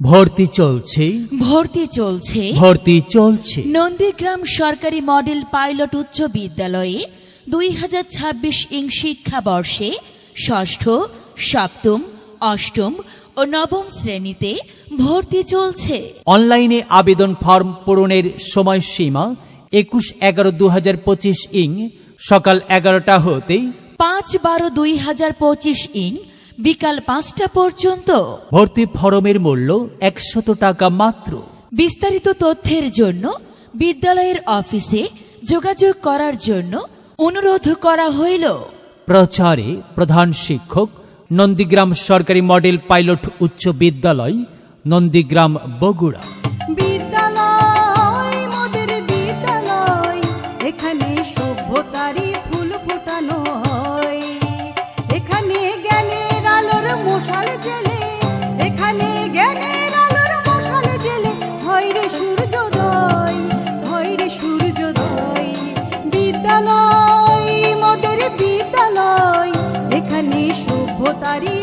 ভর্তি চলছে ভর্তি চলছে নন্দীগ্রাম সরকারি মডেল পাইলট উচ্চ বিদ্যালয়ে 2026 শিক্ষাবর্ষে ষষ্ঠ, সপ্তম, অষ্টম ও নবম শ্রেণীতে ভর্তি চলছে। অনলাইনে আবেদন ফর্ম পূরণের সময়সীমা 21/11/2025 সকাল 11টা হতে 5/12/2025 বিকাল 5টা পর্যন্ত। ভর্তি ফরমের মূল্য 100 টাকা মাত্র। বিস্তারিত তথ্যের জন্য বিদ্যালয়ের অফিসে যোগাযোগ করার জন্য অনুরোধ করা হইল। প্রচারে প্রধান শিক্ষক, নন্দীগ্রাম সরকারি মডেল পাইলট উচ্চ বিদ্যালয়, নন্দীগ্রাম, বগুড়া। বিদ্যালয় মোদের বিদ্যালয়, এখানে সভ্যতারই ফুল ফোটানো হয়। এখানে জ্ঞানের আলোর মশাল জ্বেলে, এখানে জ্ঞানের আলোর মশাল জ্বেলে হয় রে সূর্যোদয়, হয় রে সূর্যোদয়। বিদ্যালয় মোদের বিদ্যালয়, এখানে সভ্যতারই